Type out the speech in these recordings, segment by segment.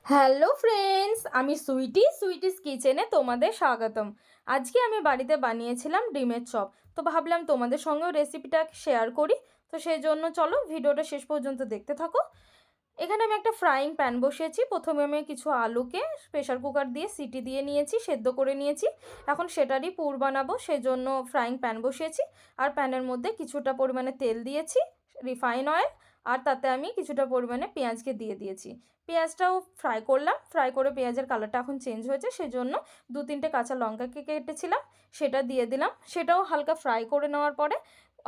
Hello friends, আমি sweeties কিচেনে তোমাদের স্বাগতম। আজকে আমি বাড়িতে বানিয়েছিলাম ডিমের চপ। তো ভাবলাম তোমাদের সঙ্গেও রেসিপিটা শেয়ার করি। তো সেই জন্য চলো ভিডিওটা শেষ পর্যন্ত দেখতে থাকো। এখানে আমি একটা ফ্রাইং প্যান বসিয়েছি। প্রথমে আমি কিছু আলুকে প্রেশার কুকার দিয়ে সিটি দিয়ে নিয়েছি, সেদ্ধ করে নিয়েছি। এখন সেটারই পুর বানাবো, সেই জন্য ফ্রাইং প্যান বসিয়েছি। আর প্যানের মধ্যে কিছুটা পরিমাণে তেল দিয়েছি, রিফাইন অয়েল। আর তাতে আমি কিছুটা পরিমাণে পেঁয়াজকে দিয়ে দিয়েছি। পেঁয়াজটাও ফ্রাই করলাম। ফ্রাই করে পেঁয়াজের কালারটা এখন চেঞ্জ হয়েছে, সেজন্য 2-3টে কাঁচা লঙ্কাকে কেটেছিলাম, সেটা দিয়ে দিলাম। সেটাও হালকা ফ্রাই করে নেওয়ার পরে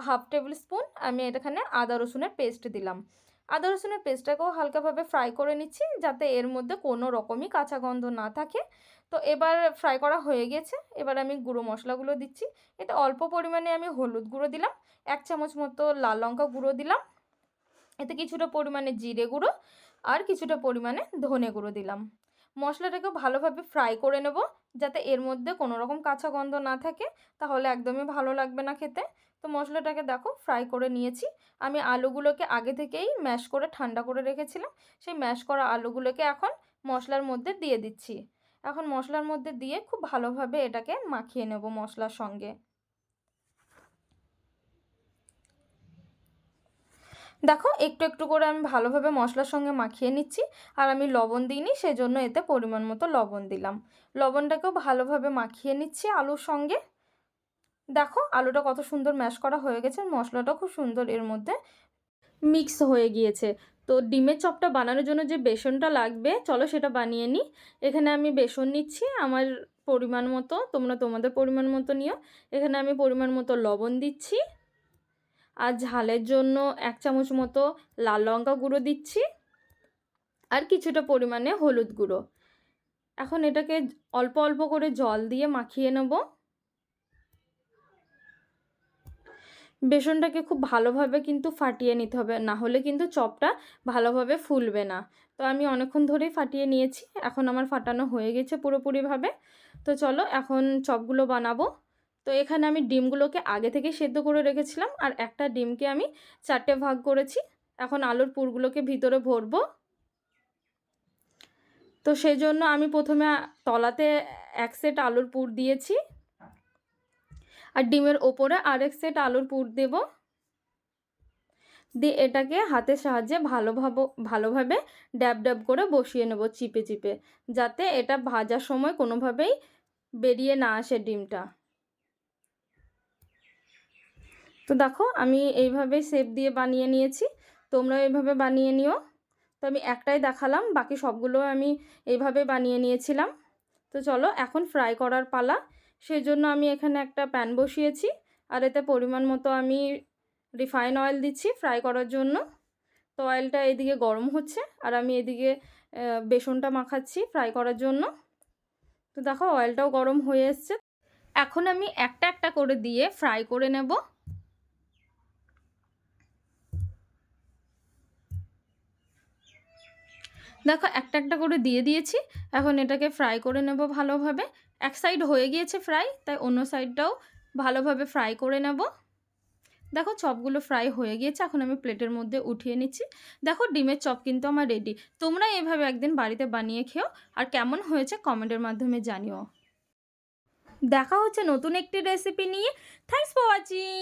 1/2 টেবিল স্পুন আমি এখানে আদা রসুনের পেস্ট দিলাম। আদা রসুনের পেস্টটাকেও হালকাভাবে ফ্রাই করে নিচ্ছি, যাতে এর মধ্যে কোনো রকমই কাঁচা গন্ধ না থাকে। তো এবার ফ্রাই করা হয়ে গেছে। এবার আমি গুঁড়ো মশলাগুলো দিচ্ছি। এতে অল্প পরিমাণে আমি হলুদ গুঁড়ো দিলাম, 1 চামচ মতো লাল লঙ্কা গুঁড়ো দিলাম, এতে কিছুটা পরিমাণে জিরে গুঁড়ো আর কিছুটা পরিমাণে ধনে গুঁড়ো দিলাম। মশলাটাকেও ভালোভাবে ফ্রাই করে নেব, যাতে এর মধ্যে কোনো রকম কাঁচা গন্ধ না থাকে, তাহলে একদমই ভালো লাগবে না খেতে। তো মশলাটাকে দেখো ফ্রাই করে নিয়েছি। আমি আলুগুলোকে আগে থেকেই ম্যাশ করে ঠান্ডা করে রেখেছিলাম। সেই ম্যাশ করা আলুগুলোকে এখন মশলার মধ্যে দিয়ে দিচ্ছি। এখন মশলার মধ্যে দিয়ে খুব ভালোভাবে এটাকে মাখিয়ে নেব মশলার সঙ্গে। দেখো একটু একটু করে আমি ভালোভাবে মশলার সঙ্গে মাখিয়ে নিচ্ছি। আর আমি লবণ দিইনি, সেজন্য এতে পরিমাণ মতো লবণ দিলাম। লবণটাকেও ভালোভাবে মাখিয়ে নিচ্ছি আলুর সঙ্গে। দেখো আলুটা কত সুন্দর ম্যাশ করা হয়ে গেছে, মশলাটাও খুব সুন্দর এর মধ্যে মিক্স হয়ে গিয়েছে। তো ডিমের চপটা বানানোর জন্য যে বেসনটা লাগবে, চলো সেটা বানিয়ে নিই। এখানে আমি বেসন নিচ্ছি আমার পরিমাণ মতো, তোমরা তোমাদের পরিমাণ মতো নিও। এখানে আমি পরিমাণ মতো লবণ দিচ্ছি। আর ঝালের জন্য 1 চামচ মতো লাল লঙ্কা গুঁড়ো দিচ্ছি, আর কিছুটা পরিমাণে হলুদ গুঁড়ো। এখন এটাকে অল্প অল্প করে জল দিয়ে মাখিয়ে নেব। বেসনটাকে খুব ভালোভাবে কিন্তু ফাটিয়ে নিতে হবে, না হলে কিন্তু চপটা ভালোভাবে ফুলবে না। তো আমি অনেকক্ষণ ধরেই ফাটিয়ে নিয়েছি, এখন আমার ফাটানো হয়ে গেছে পুরোপুরিভাবে। তো চলো এখন চপগুলো বানাবো। তো এখানে আমি ডিমগুলোকে আগে থেকে সেদ্ধ করে রেখেছিলাম, আর একটা ডিমকে আমি 4টে ভাগ করেছি। এখন আলুর পুরগুলোকে ভিতরে ভরবো। তো সেই জন্য আমি প্রথমে তলাতে 1 সেট আলুর পুর দিয়েছি, আর ডিমের ওপরে আরেক সেট আলুর পুর দেব। দিয়ে এটাকে হাতের সাহায্যে ভালোভাবে ড্যাব ড্যাব করে বসিয়ে নেব চিপে চিপে, যাতে এটা ভাজার সময় কোনোভাবেই বেরিয়ে না আসে ডিমটা। তো দেখো আমি এইভাবে শেপ দিয়ে বানিয়ে নিয়েছি, তোমরাও এইভাবে বানিয়ে নিও। তো আমি একটাই দেখালাম, বাকি সবগুলো আমি এইভাবে বানিয়ে নিয়েছিলাম। তো চলো এখন ফ্রাই করার পালা। সেই জন্য আমি এখানে একটা প্যান বসিয়েছি, আর এতে পরিমাণ মতো আমি রিফাইন অয়েল দিচ্ছি ফ্রাই করার জন্য। তো অয়েলটা এদিকে গরম হচ্ছে, আর আমি এদিকে বেসনটা মাখাচ্ছি ফ্রাই করার জন্য। তো দেখো অয়েলটাও গরম হয়ে এসছে। এখন আমি একটা একটা করে দিয়ে ফ্রাই করে নেব। দেখো একটা একটা করে দিয়ে দিয়েছি। এখন এটাকে ফ্রাই করে নেব ভালোভাবে। এক সাইড হয়ে গিয়েছে ফ্রাই, তাই অন্য সাইডটাও ভালোভাবে ফ্রাই করে নেব। দেখো চপগুলো ফ্রাই হয়ে গিয়েছে, এখন আমি প্লেটের মধ্যে উঠিয়ে নিচ্ছি। দেখো ডিমের চপ কিন্তু আমার রেডি। তোমরা এভাবে একদিন বাড়িতে বানিয়ে খেও, আর কেমন হয়েছে কমেন্টের মাধ্যমে জানিও। দেখা হচ্ছে নতুন একটি রেসিপি নিয়ে। Thanks for watching.